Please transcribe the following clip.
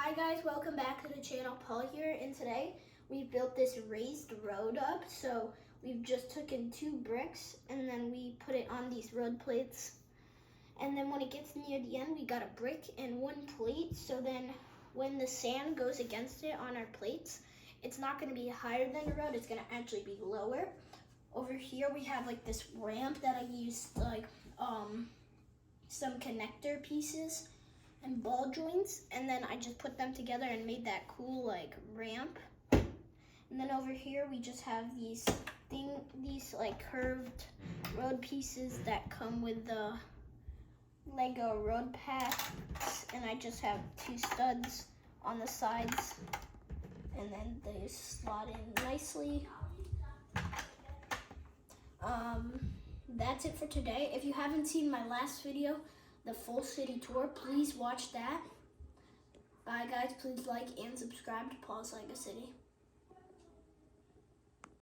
Hi guys, welcome back to the channel. Paul here, and today we built this raised road up. So we've just taken 2 bricks and then we put it on these road plates. And then when it gets near the end, we got a brick and 1 plate. So then when the sand goes against it on our plates, it's not going to be higher than the road, it's going to actually be lower. Over here we have like this ramp that I used like some connector pieces and ball joints, and then I just put them together and made that cool like ramp. And then over here we just have these like curved road pieces that come with the Lego road path, and I just have 2 studs on the sides, and then they slot in nicely. That's it for today. If you haven't seen my last video, the full city tour, please watch that. Bye guys, please like and subscribe to Paul's Lego City.